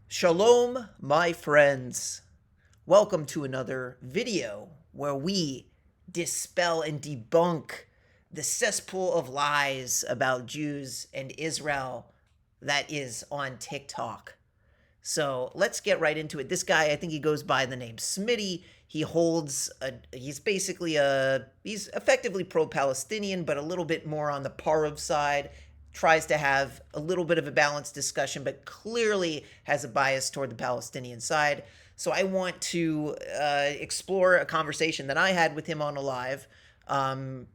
Shalom, my friends. Welcome to another video where we dispel and debunk the cesspool of lies about Jews and Israel that is on TikTok. So let's get right into it. This guy, I think he goes by the name Smitty. He's he's effectively pro-Palestinian, but a little bit more on the Parav side. Tries to have a little bit of a balanced discussion, but clearly has a bias toward the Palestinian side. So I want to explore a conversation that I had with him on a live. In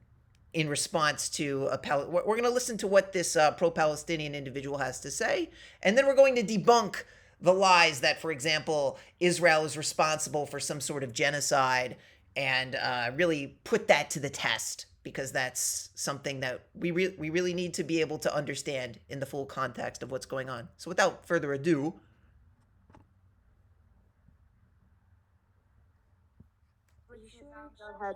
response to we're going to listen to what this pro-Palestinian individual has to say, and then we're going to debunk the lies that, for example, Israel is responsible for some sort of genocide, and really put that to the test, because that's something that we really need to be able to understand in the full context of what's going on. So without further ado,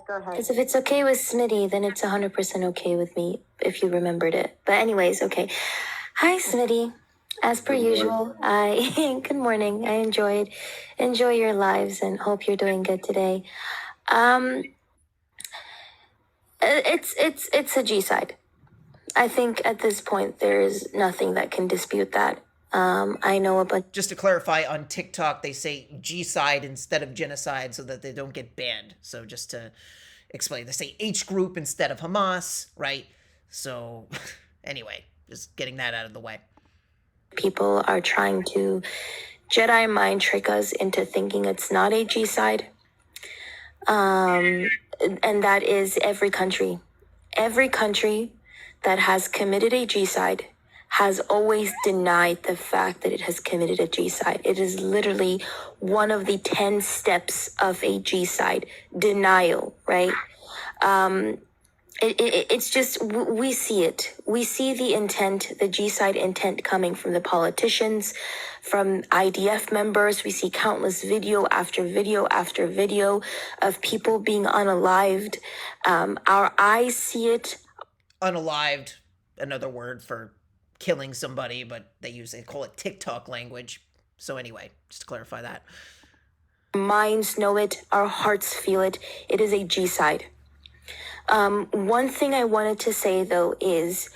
Go ahead. Because if it's okay with Smitty, then it's 100% okay with me, if you remembered it. But anyways, okay. Hi, Smitty. As per usual, good morning. I enjoy your lives and hope you're doing good today. It's a G side. I think at this point there's nothing that can dispute that. I know about. Just to clarify, on TikTok they say G-side instead of genocide so that they don't get banned. So just to explain, they say H group instead of Hamas, right? So anyway, just getting that out of the way. People are trying to Jedi mind trick us into thinking it's not a G-side. And that is every country. Every country that has committed a G-side has always denied the fact that it has committed a G-side. It is literally one of the 10 steps of a G-side, denial, right? It's just, we see it. We see the intent, the G-side intent coming from the politicians, from IDF members. We see countless video after video after video of people being unalived. Our eyes see it. Unalived, another word for killing somebody, but they call it TikTok language. So anyway, just to clarify that. Minds know it, our hearts feel it. It is a G-side. One thing I wanted to say, though, is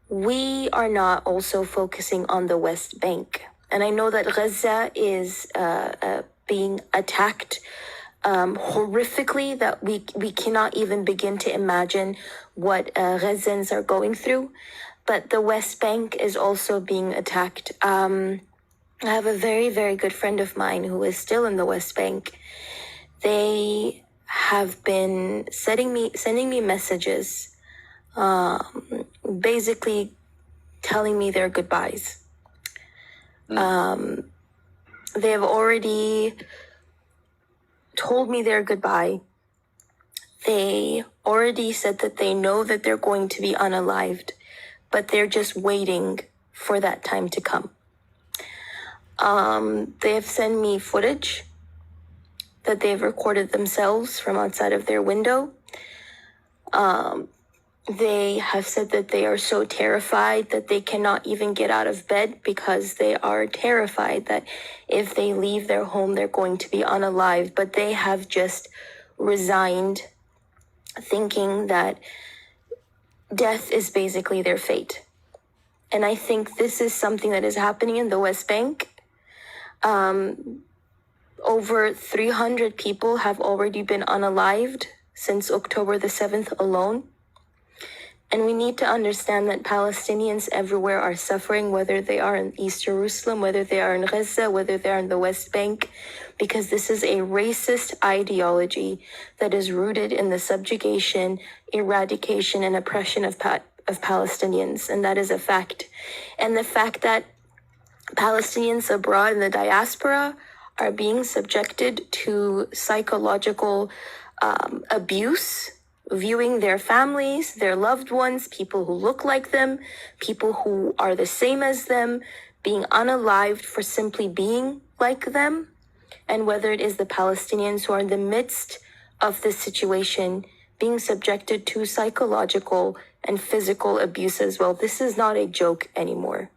we are not also focusing on the West Bank. And I know that Gaza is being attacked horrifically, that we cannot even begin to imagine what Gazans are going through. But the West Bank is also being attacked. I have a very, very good friend of mine who is still in the West Bank. They have been sending me messages, basically telling me their goodbyes. They have already told me their goodbye. They already said that they know that they're going to be unalived, but they're just waiting for that time to come. They have sent me footage that they've recorded themselves from outside of their window. They have said that they are so terrified that they cannot even get out of bed because they are terrified that if they leave their home, they're going to be unalived. But they have just resigned, thinking that death is basically their fate. And I think this is something that is happening in the West Bank. Over 300 people have already been unalived since October the 7th alone. And we need to understand that Palestinians everywhere are suffering, whether they are in East Jerusalem, whether they are in Gaza, whether they are in the West Bank, because this is a racist ideology that is rooted in the subjugation, eradication, and oppression of Palestinians. And that is a fact. And the fact that Palestinians abroad in the diaspora are being subjected to psychological abuse, viewing their families, their loved ones, people who look like them, people who are the same as them, being unalived for simply being like them, and whether it is the Palestinians who are in the midst of this situation being subjected to psychological and physical abuse as well. This is not a joke anymore.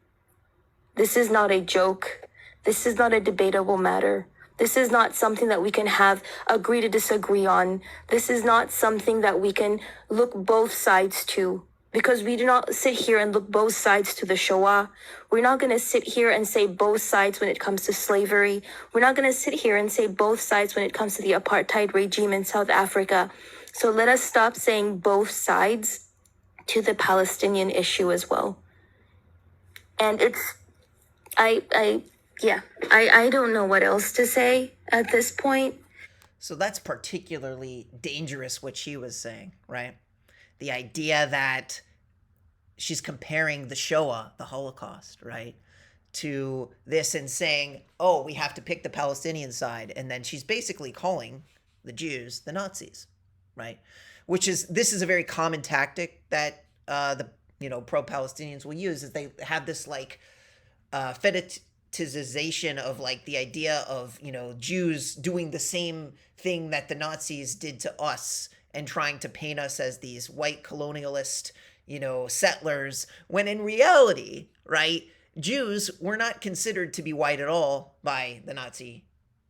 This is not a joke. This is not a debatable matter. This is not something that we can have agree to disagree on. This is not something that we can look both sides to, because we do not sit here and look both sides to the Shoah. We're not going to sit here and say both sides when it comes to slavery. We're not going to sit here and say both sides when it comes to the apartheid regime in South Africa. So let us stop saying both sides to the Palestinian issue as well. And I don't know what else to say at this point. So that's particularly dangerous what she was saying, right? The idea that she's comparing the Shoah, the Holocaust, right, to this and saying, oh, we have to pick the Palestinian side. And then she's basically calling the Jews the Nazis, right? This is a very common tactic that the pro-Palestinians will use, is they have this like fetishization of like the idea of Jews doing the same thing that the Nazis did to us and trying to paint us as these white colonialist settlers, when in reality, right, Jews were not considered to be white at all by the Nazi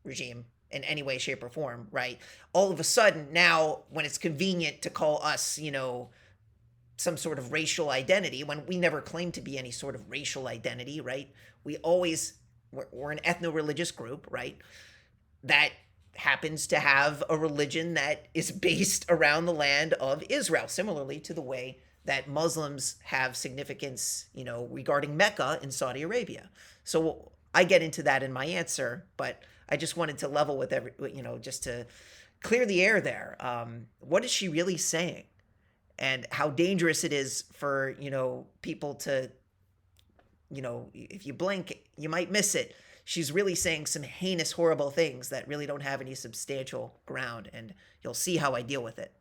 regime in any way, shape, or form, right? All of a sudden now, when it's convenient to call us some sort of racial identity, when we never claimed to be any sort of racial identity, right? We're an ethno-religious group, right? That happens to have a religion that is based around the land of Israel, similarly to the way that Muslims have significance, regarding Mecca in Saudi Arabia. So I get into that in my answer, but I just wanted to level with just to clear the air there. What is she really saying? And how dangerous it is for, people to, if you blink, you might miss it. She's really saying some heinous, horrible things that really don't have any substantial ground, and you'll see how I deal with it.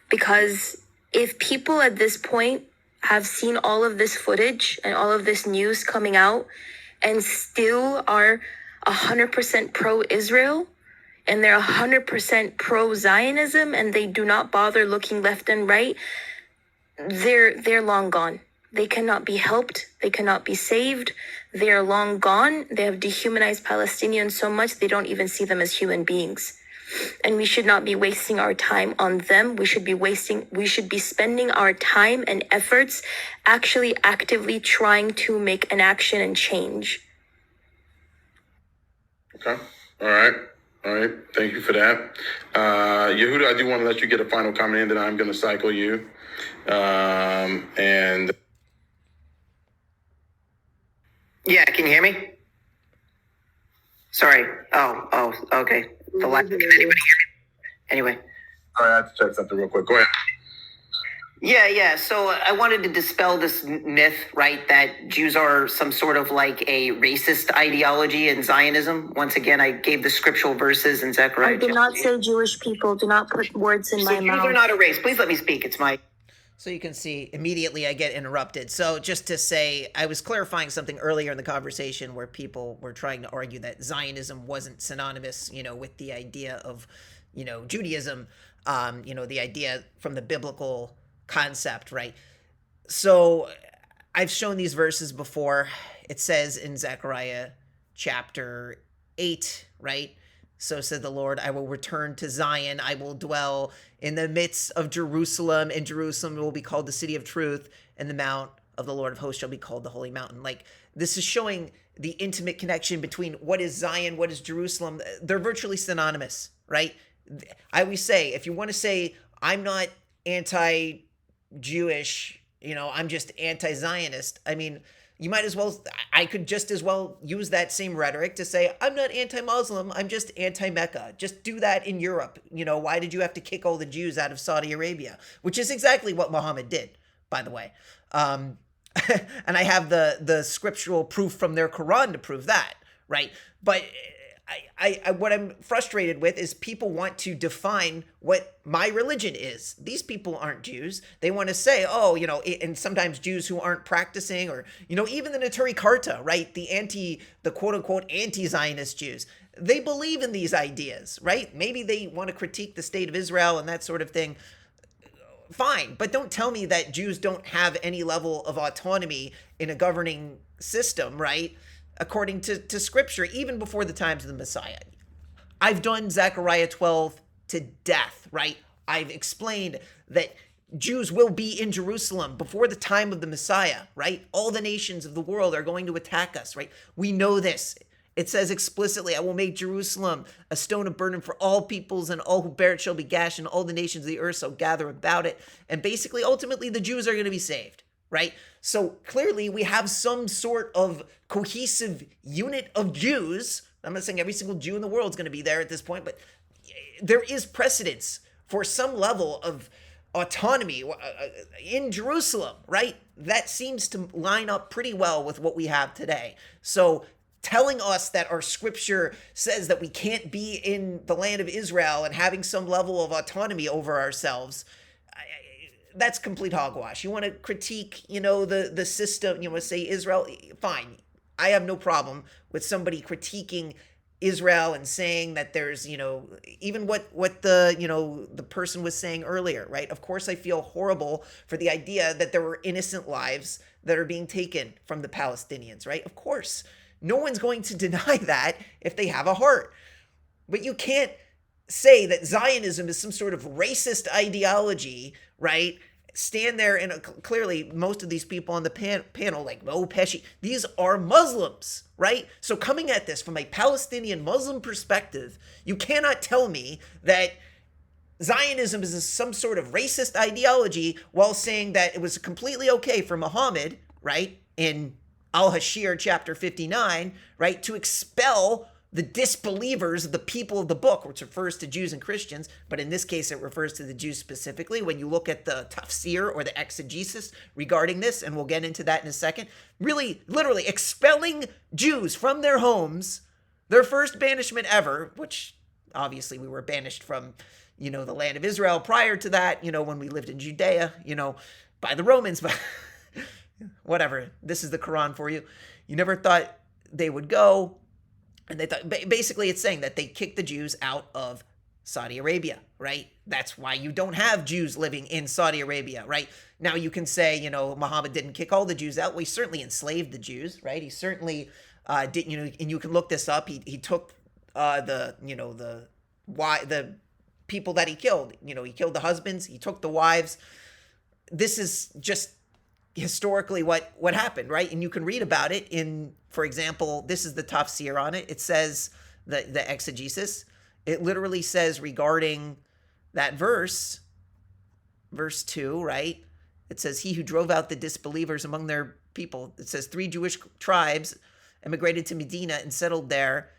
Because if people at this point have seen all of this footage and all of this news coming out and still are 100% pro-Israel, and they're 100% pro-Zionism, and they do not bother looking left and right, they're long gone. They cannot be helped. They cannot be saved. They are long gone. They have dehumanized Palestinians so much they don't even see them as human beings. And we should not be wasting our time on them. We should be spending our time and efforts actually actively trying to make an action and change. Okay. All right. Thank you for that. Yehuda, I do want to let you get a final comment in, then I'm going to cycle you. And yeah, can you hear me? Sorry. Oh, okay. Can anybody hear me? Anyway. All right, I have to check something real quick. Go ahead. Yeah. So I wanted to dispel this myth, right, that Jews are some sort of like a racist ideology in Zionism. Once again, I gave the scriptural verses in Zechariah. I did not say Jewish people. Do not put words in my mouth. Jews are not a race. Please let me speak. It's my... So you can see immediately I get interrupted. So just to say, I was clarifying something earlier in the conversation where people were trying to argue that Zionism wasn't synonymous, with the idea of, Judaism, the idea from the biblical concept, right? So I've shown these verses before. It says in Zechariah chapter 8, right? So said the Lord, I will return to Zion. I will dwell in the midst of Jerusalem, and Jerusalem will be called the city of truth, and the mount of the Lord of hosts shall be called the holy mountain. Like, this is showing the intimate connection between what is Zion, what is Jerusalem. They're virtually synonymous, right? I always say, if you want to say, I'm not anti-Jewish, I'm just anti-Zionist, I mean, you might as well, I could just as well use that same rhetoric to say, I'm not anti-Muslim, I'm just anti-Mecca. Just do that in Europe. Why did you have to kick all the Jews out of Saudi Arabia? Which is exactly what Muhammad did, by the way. And I have the scriptural proof from their Quran to prove that, right? But I what I'm frustrated with is people want to define what my religion is. These people aren't Jews. They want to say, and sometimes Jews who aren't practicing, or, even the Neturei Karta, right? The quote unquote anti-Zionist Jews. They believe in these ideas, right? Maybe they want to critique the state of Israel and that sort of thing. Fine, but don't tell me that Jews don't have any level of autonomy in a governing system, right? according to scripture, even before the times of the Messiah. I've done Zechariah 12 to death, right? I've explained that Jews will be in Jerusalem before the time of the Messiah, right? All the nations of the world are going to attack us, right? We know this. It says explicitly, I will make Jerusalem a stone of burden for all peoples, and all who bear it shall be gashed, and all the nations of the earth shall gather about it. And basically, ultimately, the Jews are going to be saved, right? So clearly, we have some sort of cohesive unit of Jews. I'm not saying every single Jew in the world is going to be there at this point, but there is precedence for some level of autonomy in Jerusalem, right? That seems to line up pretty well with what we have today. So telling us that our scripture says that we can't be in the land of Israel and having some level of autonomy over ourselves, that's complete hogwash. You want to critique, the system, you want to say Israel, fine. I have no problem with somebody critiquing Israel and saying that there's, even what the person was saying earlier, right? Of course, I feel horrible for the idea that there were innocent lives that are being taken from the Palestinians, right? Of course, no one's going to deny that if they have a heart. But you can't say that Zionism is some sort of racist ideology, right? Stand there and clearly most of these people on the panel, like Mo Pesci, these are Muslims, right? So coming at this from a Palestinian Muslim perspective, you cannot tell me that Zionism is some sort of racist ideology while saying that it was completely okay for Muhammad, right, in Al-Hashir chapter 59, right, to expel the disbelievers of the people of the book, which refers to Jews and Christians, but in this case, it refers to the Jews specifically. When you look at the tafsir or the exegesis regarding this, and we'll get into that in a second, really, literally expelling Jews from their homes, their first banishment ever, which obviously we were banished from, the land of Israel prior to that, when we lived in Judea, by the Romans, but whatever. This is the Quran for you. You never thought they would go. And they thought, basically it's saying that they kicked the Jews out of Saudi Arabia, right? That's why you don't have Jews living in Saudi Arabia, right? Now you can say, Muhammad didn't kick all the Jews out. Well, he certainly enslaved the Jews, right? He certainly did, and you can look this up. He took the people that he killed. He killed the husbands. He took the wives. This is just historically what happened, right? And you can read about it in, for example, this is the tafsir on it. It says the exegesis. It literally says regarding that verse 2, right? It says, he who drove out the disbelievers among their people. It says 3 Jewish tribes emigrated to Medina and settled there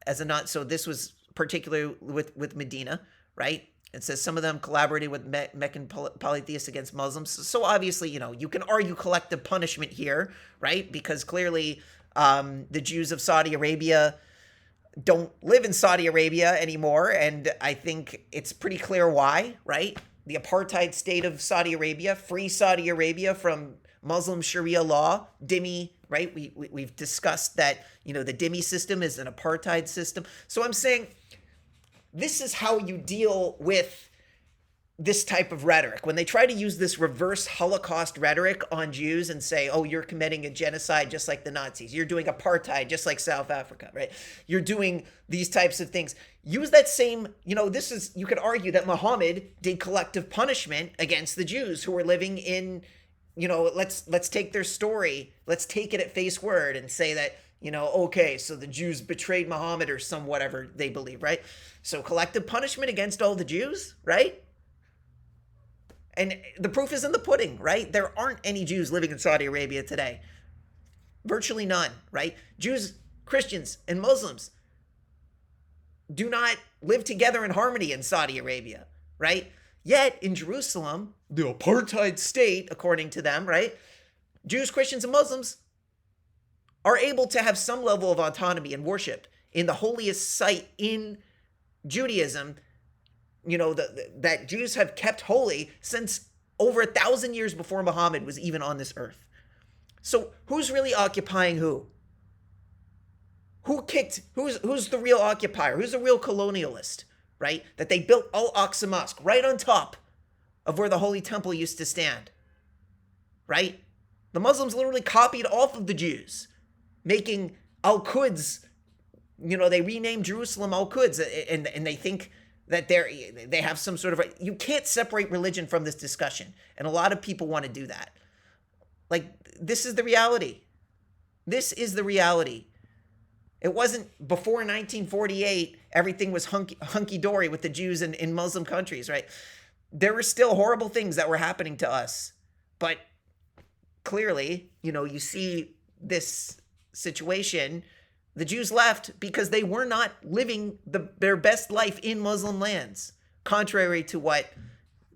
as a not. So this was particularly with Medina, right? It says some of them collaborated with Meccan polytheists against Muslims. So obviously, you can argue collective punishment here, right? Because clearly the Jews of Saudi Arabia don't live in Saudi Arabia anymore. And I think it's pretty clear why, right? The apartheid state of Saudi Arabia, free Saudi Arabia from Muslim Sharia law, dhimmi, right? We've discussed that, the dhimmi system is an apartheid system. So I'm saying, this is how you deal with this type of rhetoric. When they try to use this reverse Holocaust rhetoric on Jews and say, oh, you're committing a genocide just like the Nazis. You're doing apartheid just like South Africa, right? You're doing these types of things. Use that same, you could argue that Muhammad did collective punishment against the Jews who were living in, let's take their story. Let's take it at face word and say that, okay, so the Jews betrayed Muhammad or some whatever they believe, right? So collective punishment against all the Jews, right? And the proof is in the pudding, right? There aren't any Jews living in Saudi Arabia today. Virtually none, right? Jews, Christians, and Muslims do not live together in harmony in Saudi Arabia, right? Yet in Jerusalem, the apartheid state, according to them, right? Jews, Christians, and Muslims are able to have some level of autonomy and worship in the holiest site in Judaism, that Jews have kept holy since over 1,000 years before Muhammad was even on this earth. So who's really occupying who? Who's the real occupier? Who's the real colonialist, right? That they built Al-Aqsa Mosque right on top of where the Holy Temple used to stand, right? The Muslims literally copied off of the Jews, making Al-Quds, they renamed Jerusalem Al-Quds, and they think that they have some sort of you can't separate religion from this discussion, and a lot of people want to do that. Like, this is the reality. This is the reality. It wasn't before 1948 everything was hunky-dory with the Jews in Muslim countries, right? There were still horrible things that were happening to us, but clearly, you see this situation. The Jews left because they were not living their best life in Muslim lands, contrary to what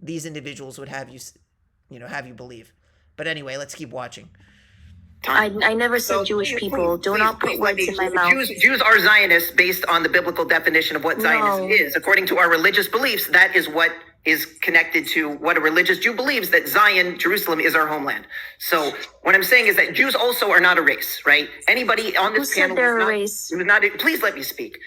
these individuals would have you believe. But anyway, let's keep watching. I never said Jewish people. Do not put words in my mouth. Jews are Zionists based on the biblical definition of what Zionism is. According to our religious beliefs, that is what is connected to what a religious Jew believes, that Zion, Jerusalem, is our homeland. So what I'm saying is that Jews also are not a race, right? Anybody on this panel who's not, please let me speak.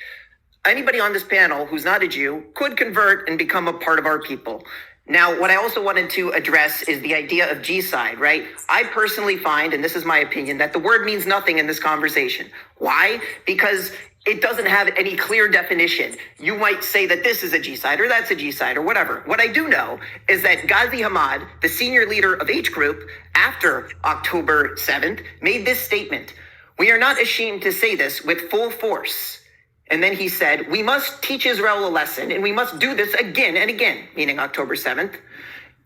Anybody on this panel who's not a Jew could convert and become a part of our people. Now, what I also wanted to address is the idea of G-side, right? I personally find, and this is my opinion, that the word means nothing in this conversation. Why? Because it doesn't have any clear definition. You might say that this is a G-side or that's a G-side or whatever. What I do know is that Ghazi Hamad, the senior leader of H Group, after October 7th, made this statement: "We are not ashamed to say this with full force." And then he said, "We must teach Israel a lesson, and we must do this again and again," meaning October 7th.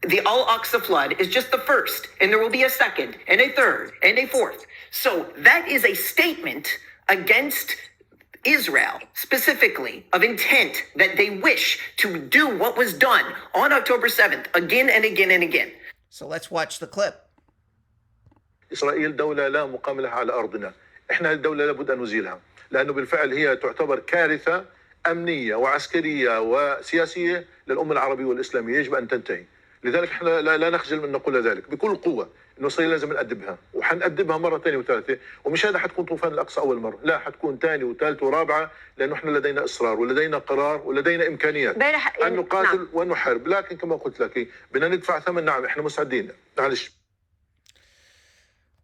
The Al-Aqsa flood is just the first, and there will be a second, and a third, and a fourth. So that is a statement against Israel, specifically, of intent that they wish to do what was done on October 7th, again and again and again. So let's watch the clip. إسرائيل دولة لا مقام لها على أرضنا. إحنا الدولة لابد أن نزيلها. لأنه بالفعل هي تعتبر كارثة أمنية وعسكرية وسياسية للأمة العربية والإسلامية، يجب أن تنتهي. لذلك احنا لا نخجل من نقول ذلك بكل قوة، إنه إسرائيل لازم نأدبها، وحنأدبها مرة ثانية وثالثة، ومش هذا حتكون طوفان الأقصى أول مرة، لا حتكون ثانية وثالثة ورابعة، لأنه احنا لدينا إصرار ولدينا قرار ولدينا إمكانيات أن نقاتل ونحارب، لكن كما قلت لك بدنا ندفع ثمن. نعم احنا مستعدين، معلش.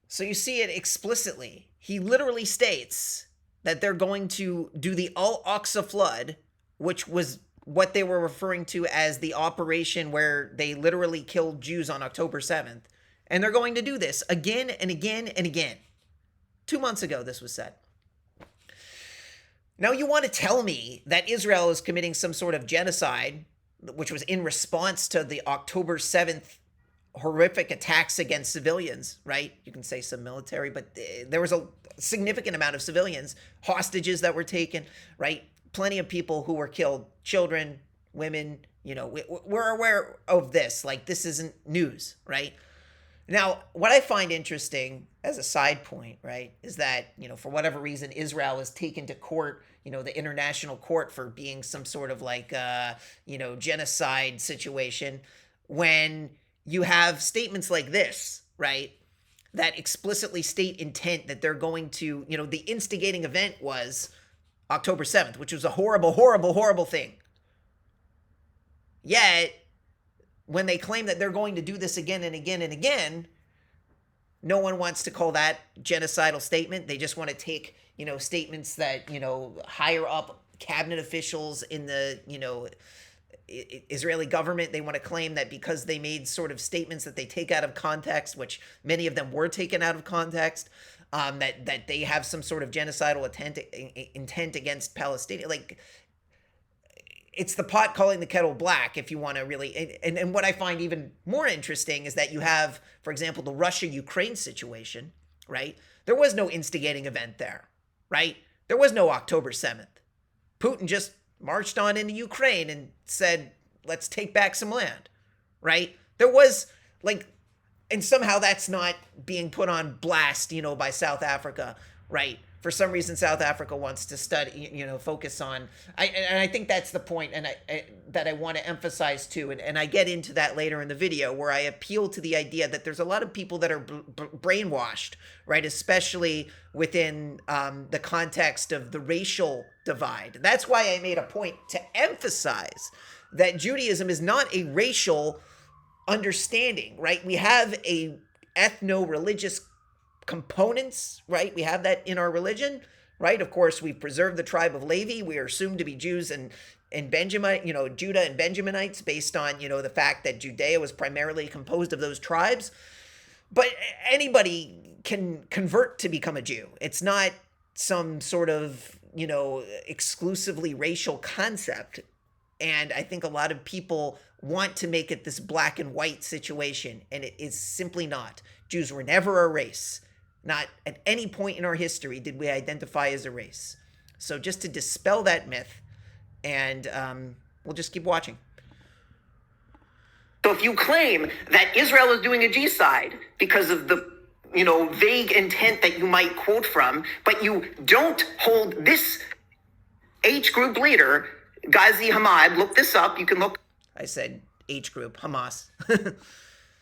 So you see it explicitly. He literally states that they're going to do the Al-Aqsa flood, which was what they were referring to as the operation where they literally killed Jews on October 7th. And they're going to do this again and again and again. 2 months ago, this was said. Now you want to tell me that Israel is committing some sort of genocide, which was in response to the October 7th horrific attacks against civilians, right? You can say some military, but there was a significant amount of civilians, hostages that were taken, right? Plenty of people who were killed, children, women, we're aware of this. Like, this isn't news, right? Now, what I find interesting as a side point, right, is that, for whatever reason, Israel is taken to court, the international court, for being some sort of like, genocide situation, when you have statements like this, right, that explicitly state intent that they're going to, the instigating event was October 7th, which was a horrible, horrible, horrible thing. Yet, when they claim that they're going to do this again and again and again, no one wants to call that genocidal statement. They just want to take, statements that, higher up cabinet officials in the, Israeli government, they want to claim that because they made sort of statements that they take out of context, which many of them were taken out of context, that they have some sort of genocidal intent against Palestinians. Like, it's the pot calling the kettle black, if you want to really. And what I find even more interesting is that you have, for example, the Russia-Ukraine situation, right? There was no instigating event there, right? There was no October 7th. Putin just marched on into Ukraine and said, let's take back some land, right? There was, like, and somehow that's not being put on blast, by South Africa, right? For some reason, South Africa wants to study, focus on, and I think that's the point, and that I want to emphasize too, and I get into that later in the video, where I appeal to the idea that there's a lot of people that are brainwashed, right? Especially within the context of the racial divide. That's why I made a point to emphasize that Judaism is not a racial understanding, right? We have a ethno-religious components, right? We have that in our religion, right? Of course, we've preserved the tribe of Levi. We are assumed to be Jews and Benjamin, Judah and Benjaminites, based on, the fact that Judea was primarily composed of those tribes. But anybody can convert to become a Jew. It's not some sort of, exclusively racial concept. And I think a lot of people want to make it this black and white situation, and it is simply not. Jews were never a race. Not at any point in our history did we identify as a race. So just to dispel that myth, and we'll just keep watching. So if you claim that Israel is doing a genocide because of the vague intent that you might quote from, but you don't hold this H group leader, Ghazi Hamad, look this up. You can look. I said H group, Hamas.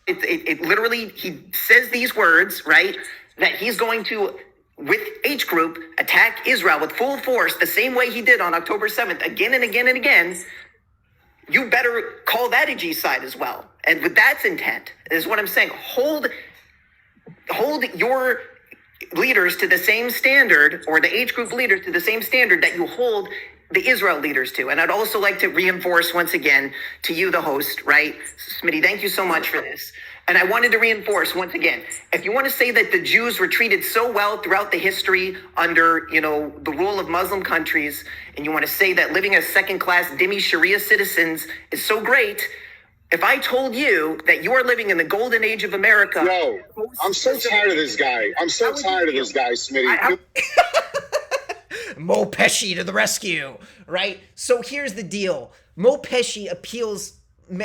It literally, he says these words, right? That he's going to, with H group, attack Israel with full force the same way he did on October 7th, again and again and again. You better call that a genocide as well. And with that's intent, is what I'm saying. Hold your leaders to the same standard, or the H group leaders to the same standard that you hold the Israel leaders to. And I'd also like to reinforce once again to you, the host, right? Smitty, thank you so much for this. And I wanted to reinforce once again, if you want to say that the Jews were treated so well throughout the history under, the rule of Muslim countries, and you want to say that living as second-class dhimmi Sharia citizens is so great, if I told you that you are living in the golden age of America... Yo, I'm so tired of this guy. I'm so tired of this guy, Smitty. Mo Pesci to the rescue, right? So here's the deal. Mo Pesci appeals,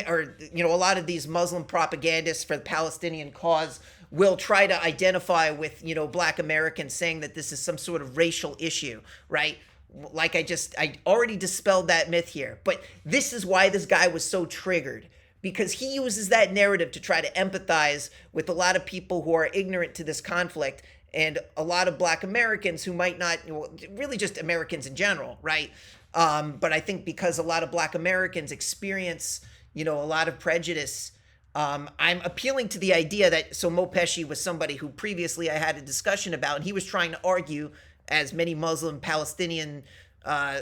or, a lot of these Muslim propagandists for the Palestinian cause will try to identify with, black Americans, saying that this is some sort of racial issue, right? Like I already dispelled that myth here. But this is why this guy was so triggered, because he uses that narrative to try to empathize with a lot of people who are ignorant to this conflict, and a lot of black Americans who might not, really just Americans in general, right? But I think because a lot of black Americans experience, a lot of prejudice, I'm appealing to the idea that, so Mo Pesci was somebody who previously I had a discussion about, and he was trying to argue, as many Muslim Palestinian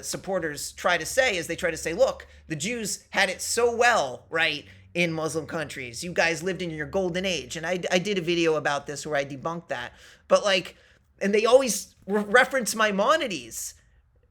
supporters try to say, is they try to say, look, the Jews had it so well, right, in Muslim countries. You guys lived in your golden age. And I did a video about this where I debunked that. But and they always reference Maimonides.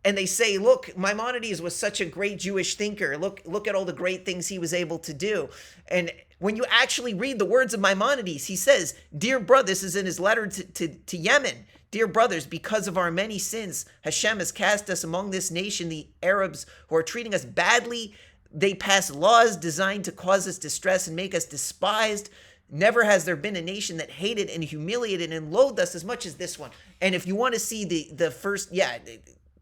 And they say, look, Maimonides was such a great Jewish thinker. Look at all the great things he was able to do. And when you actually read the words of Maimonides, he says, dear brother, this is in his letter to Yemen. Dear brothers, because of our many sins, Hashem has cast us among this nation, the Arabs, who are treating us badly. They pass laws designed to cause us distress and make us despised. Never has there been a nation that hated and humiliated and loathed us as much as this one. And if you want to see the first,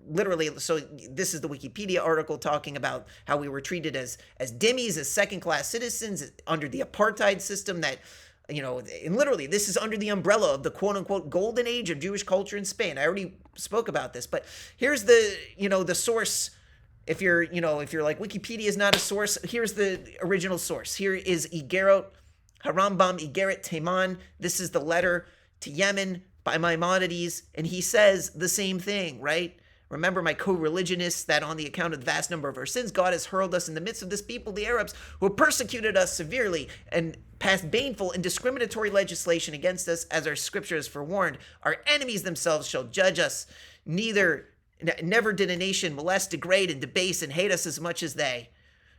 literally, so this is the Wikipedia article talking about how we were treated as dhimmis, as second-class citizens under the apartheid system that, and literally this is under the umbrella of the quote-unquote golden age of Jewish culture in Spain. I already spoke about this, but here's the, the source. If you're like, Wikipedia is not a source, here's the original source. Here is Harambam Igeret Teman. This is the letter to Yemen by Maimonides, and he says the same thing, right? Remember, my co-religionists, that on the account of the vast number of our sins, God has hurled us in the midst of this people, the Arabs, who have persecuted us severely and passed baneful and discriminatory legislation against us, as our scriptures forewarned. Our enemies themselves shall judge us. Never did a nation molest, degrade, and debase and hate us as much as they.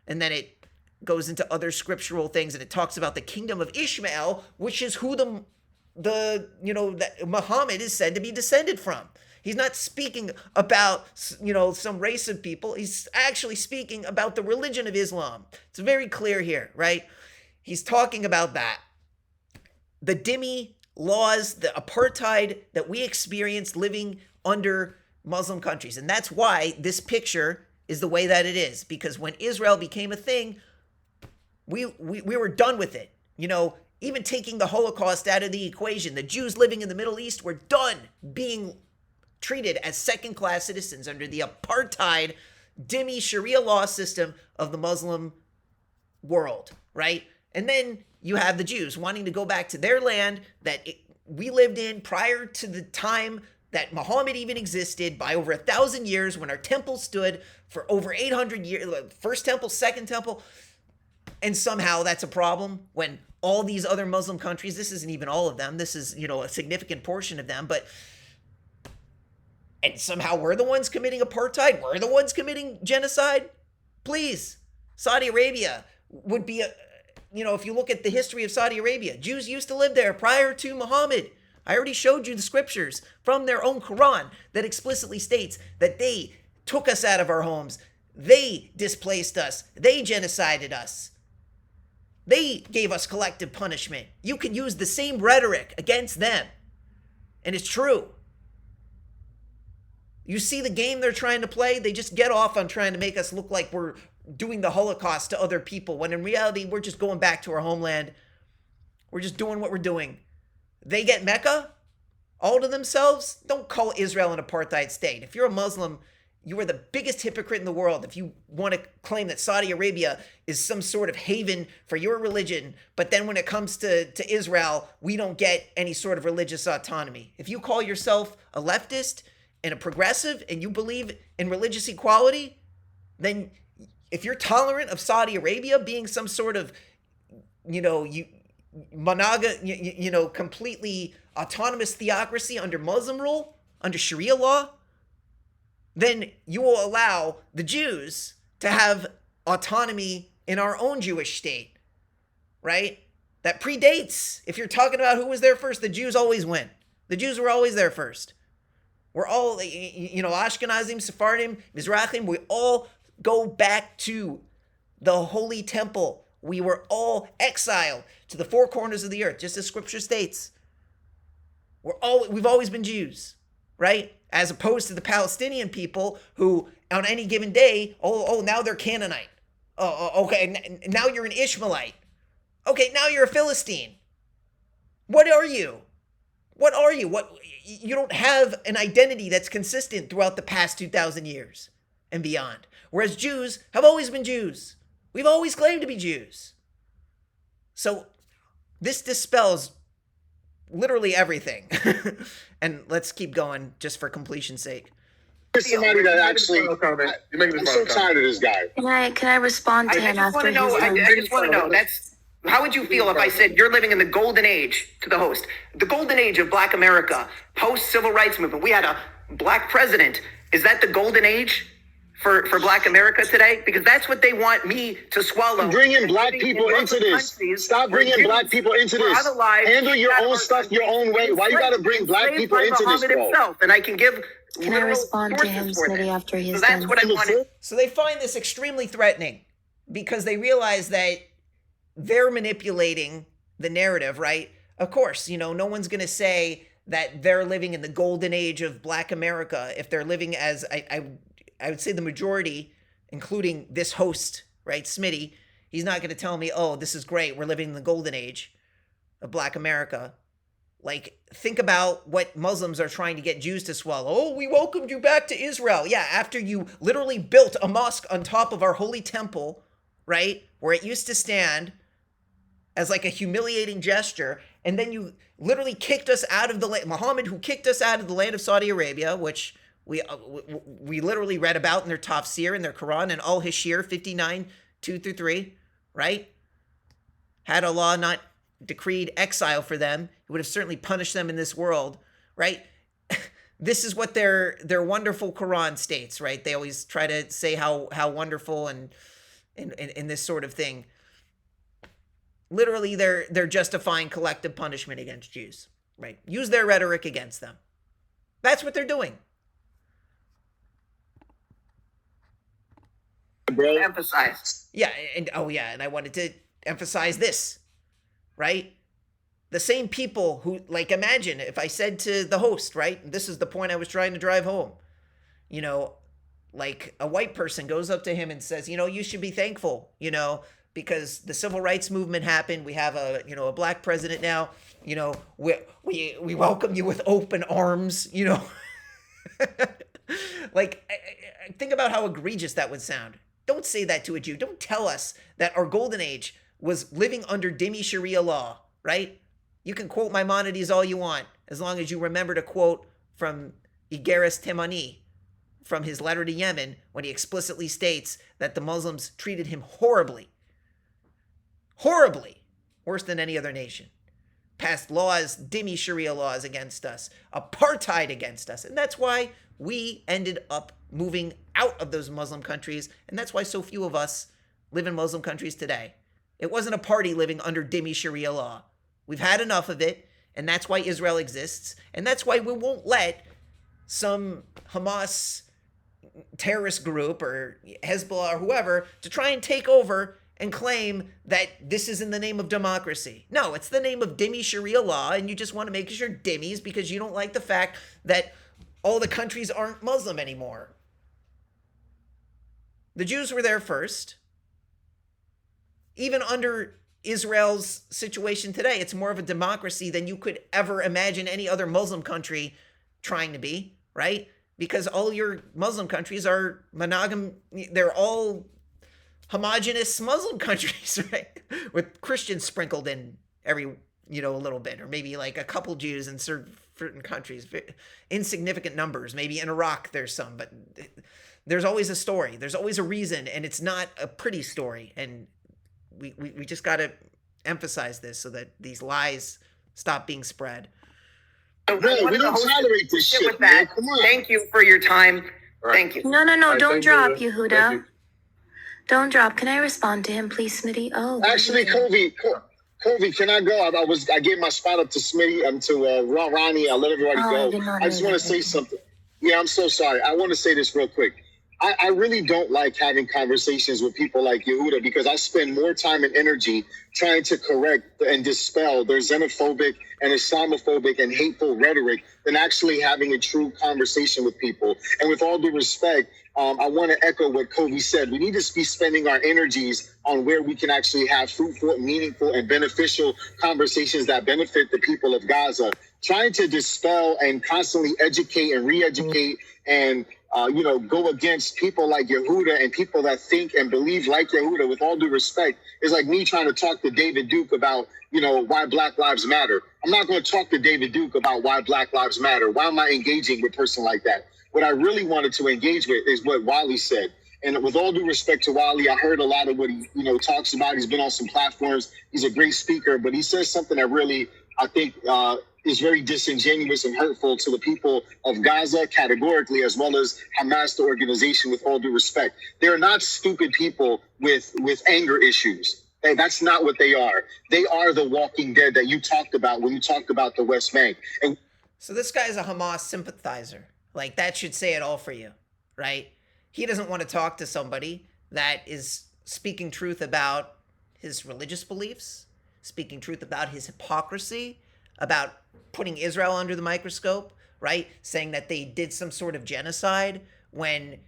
And then it goes into other scriptural things, and it talks about the kingdom of Ishmael, which is who that Muhammad is said to be descended from. He's not speaking about, some race of people. He's actually speaking about the religion of Islam. It's very clear here, right? He's talking about that. The dhimmi laws, the apartheid that we experienced living under Muslim countries. And that's why this picture is the way that it is. Because when Israel became a thing, we were done with it. Even taking the Holocaust out of the equation, the Jews living in the Middle East were done being treated as second-class citizens under the apartheid dhimmi Sharia law system of the Muslim world, right? And then you have the Jews wanting to go back to their land that we lived in prior to the time that Muhammad even existed by over 1,000 years, when our temple stood for over 800 years, first temple, second temple, and somehow that's a problem when all these other Muslim countries, this isn't even all of them, this is, a significant portion of them, and somehow we're the ones committing apartheid, we're the ones committing genocide? Please, Saudi Arabia would be if you look at the history of Saudi Arabia, Jews used to live there prior to Muhammad. I already showed you the scriptures from their own Quran that explicitly states that they took us out of our homes, they displaced us, they genocided us, they gave us collective punishment. You can use the same rhetoric against them, and it's true. You see the game they're trying to play? They just get off on trying to make us look like we're doing the Holocaust to other people, when in reality, we're just going back to our homeland. We're just doing what we're doing. They get Mecca all to themselves. Don't call Israel an apartheid state. If you're a Muslim, you are the biggest hypocrite in the world if you want to claim that Saudi Arabia is some sort of haven for your religion, but then when it comes to Israel, we don't get any sort of religious autonomy. If you call yourself a leftist and a progressive and you believe in religious equality, then if you're tolerant of Saudi Arabia being some sort of, completely autonomous theocracy under Muslim rule, under Sharia law, then you will allow the Jews to have autonomy in our own Jewish state, right? That predates, if you're talking about who was there first, the Jews always win. The Jews were always there first. We're all, Ashkenazim, Sephardim, Mizrahim, we all go back to the Holy Temple. We were all exiled to the four corners of the earth, just as Scripture states. We've always been Jews, right? As opposed to the Palestinian people who, on any given day, now they're Canaanite. Okay, now you're an Ishmaelite. Okay, now you're a Philistine. What are you? What are you? You don't have an identity that's consistent throughout the past 2,000 years and beyond. Whereas Jews have always been Jews. We've always claimed to be Jews. So this dispels literally everything. And let's keep going just for completion's sake. There's somebody that actually, I'm so tired of this guy. Can I respond to him after he's done? I just want to know, how would you feel if I said you're living in the golden age, to the host, the golden age of Black America, post-civil rights movement? We had a Black president. Is that the golden age for Black America today? Because that's what they want me to swallow. Bringing Black people into this. Stop bringing Black people into this. Handle your own stuff your own way. Why you got to bring Black people into this, bro? And I can give. Can I respond to him, Smitty, after he's so that's done? What I wanted. So they find this extremely threatening because they realize that they're manipulating the narrative, right? Of course, no one's going to say that they're living in the golden age of Black America if they're living as, I would say the majority, including this host, right, Smitty, he's not going to tell me, oh, this is great, we're living in the golden age of Black America. Like, think about what Muslims are trying to get Jews to swallow. Oh, we welcomed you back to Israel. Yeah, after you literally built a mosque on top of our holy temple, right, where it used to stand as like a humiliating gesture, and then you literally kicked us out of the land. Muhammad, who kicked us out of the land of Saudi Arabia, which we literally read about in their tafsir, in their Quran, and al-Hashir 59, 2-3, right? Had Allah not decreed exile for them, he would have certainly punished them in this world, right? This is what their wonderful Quran states, right? They always try to say how wonderful and this sort of thing. Literally, they're justifying collective punishment against Jews, right? Use their rhetoric against them. That's what they're doing. Bro. Emphasize. Yeah, and I wanted to emphasize this, right? The same people who, like, imagine if I said to the host, right? This is the point I was trying to drive home. Like a white person goes up to him and says, you should be thankful, because the civil rights movement happened. We have a Black president now. We welcome you with open arms. Like, think about how egregious that would sound. Don't say that to a Jew. Don't tell us that our golden age was living under dhimmi Sharia law, right? You can quote Maimonides all you want, as long as you remember to quote from Igeris Temani, from his letter to Yemen, when he explicitly states that the Muslims treated him horribly. Horribly. Worse than any other nation. Passed laws, dhimmi Sharia laws against us. Apartheid against us. And that's why we ended up moving out of those Muslim countries. And that's why so few of us live in Muslim countries today. It wasn't a party living under dhimmi Sharia law. We've had enough of it. And that's why Israel exists. And that's why we won't let some Hamas terrorist group or Hezbollah or whoever to try and take over and claim that this is in the name of democracy. No, it's the name of dhimmi Sharia law, and you just want to make sure dhimmis because you don't like the fact that all the countries aren't Muslim anymore. The Jews were there first. Even under Israel's situation today, it's more of a democracy than you could ever imagine any other Muslim country trying to be, right? Because all your Muslim countries are they're all homogenous Muslim countries, right? With Christians sprinkled in every, a little bit, or maybe like a couple Jews in certain countries, insignificant numbers. Maybe in Iraq there's some, but there's always a story. There's always a reason, and it's not a pretty story. And we just got to emphasize this so that these lies stop being spread. No, we don't tolerate this shit, with that. Come on. Thank you for your time. Right. Thank you. No, Right, don't drop, you. Yehuda. Don't drop. Can I respond to him, please, Smitty? Oh, Actually, Kobe, can I go? I gave my spot up to Smitty, to Ronnie. I let everybody go. I just want to say something. Yeah, I'm so sorry. I want to say this real quick. I really don't like having conversations with people like Yehuda because I spend more time and energy trying to correct and dispel their xenophobic and Islamophobic and hateful rhetoric than actually having a true conversation with people. And with all due respect, I want to echo what Kobe said. We need to be spending our energies on where we can actually have fruitful, meaningful, and beneficial conversations that benefit the people of Gaza. Trying to dispel and constantly educate and re-educate and go against people like Yehuda and people that think and believe like Yehuda, with all due respect, is like me trying to talk to David Duke about, why Black Lives Matter. I'm not going to talk to David Duke about why Black Lives Matter. Why am I engaging with a person like that? What I really wanted to engage with is what Wally said. And with all due respect to Wally, I heard a lot of what he, talks about. He's been on some platforms. He's a great speaker, but he says something that really, I think, is very disingenuous and hurtful to the people of Gaza categorically, as well as Hamas, the organization, with all due respect. They're not stupid people with anger issues. Hey, that's not what they are. They are the walking dead that you talked about when you talked about the West Bank. And so this guy is a Hamas sympathizer. Like, that should say it all for you, right? He doesn't want to talk to somebody that is speaking truth about his religious beliefs, speaking truth about his hypocrisy, about putting Israel under the microscope, right? Saying that they did some sort of genocide when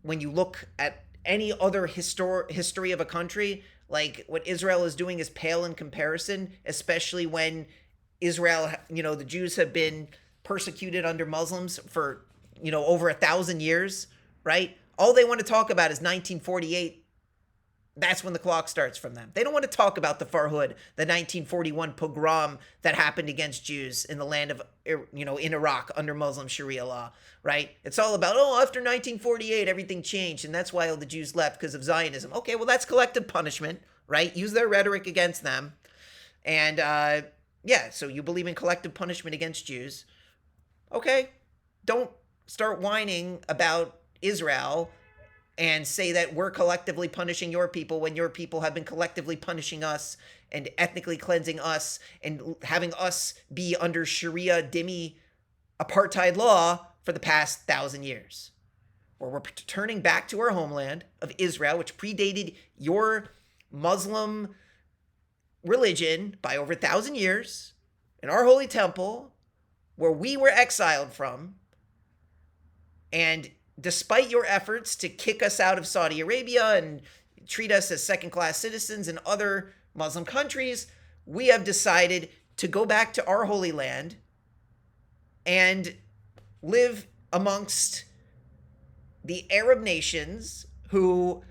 you look at any other history of a country, like what Israel is doing is pale in comparison, especially when Israel, the Jews have been persecuted under Muslims for, over 1,000 years, right? All they want to talk about is 1948. That's when the clock starts from them. They don't want to talk about the Farhud, the 1941 pogrom that happened against Jews in the land of, in Iraq under Muslim Sharia law, right? It's all about, after 1948, everything changed, and that's why all the Jews left because of Zionism. Okay, well, that's collective punishment, right? Use their rhetoric against them. And, so you believe in collective punishment against Jews. Okay, don't start whining about Israel and say that we're collectively punishing your people when your people have been collectively punishing us and ethnically cleansing us and having us be under Sharia dhimmi apartheid law for the past 1,000 years. Where we're turning back to our homeland of Israel, which predated your Muslim religion by over 1,000 years, in our holy temple, where we were exiled from, and despite your efforts to kick us out of Saudi Arabia and treat us as second-class citizens in other Muslim countries, we have decided to go back to our holy land and live amongst the Arab nations who,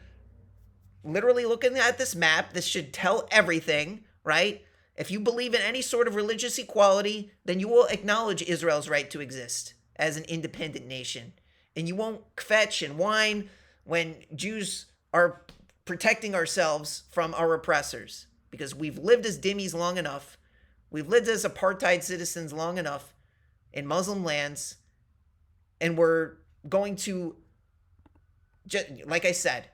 literally looking at this map, this should tell everything, right? If you believe in any sort of religious equality, then you will acknowledge Israel's right to exist as an independent nation. And you won't fetch and whine when Jews are protecting ourselves from our oppressors, because we've lived as dhimmis long enough. We've lived as apartheid citizens long enough in Muslim lands, and we're going to, like I said,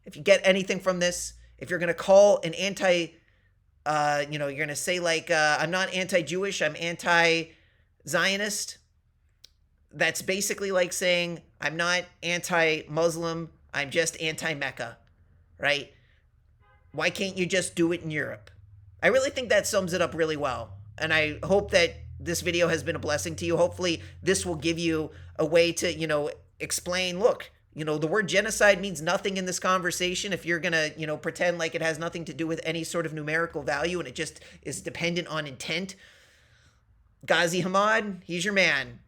if you get anything from this, if you're going to call an you're going to say like, I'm not anti-Jewish, I'm anti-Zionist. That's basically like saying, I'm not anti-Muslim, I'm just anti-Mecca, right? Why can't you just do it in Europe? I really think that sums it up really well. And I hope that this video has been a blessing to you. Hopefully this will give you a way to, explain, look, the word genocide means nothing in this conversation if you're going to, pretend like it has nothing to do with any sort of numerical value and it just is dependent on intent. Ghazi Hamad, he's your man,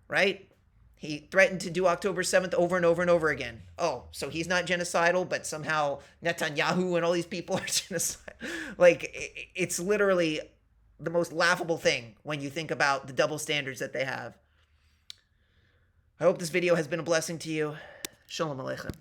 right? He threatened to do October 7th over and over and over again. Oh, so he's not genocidal, but somehow Netanyahu and all these people are genocidal. Like, it's literally the most laughable thing when you think about the double standards that they have. I hope this video has been a blessing to you. Shalom Aleichem.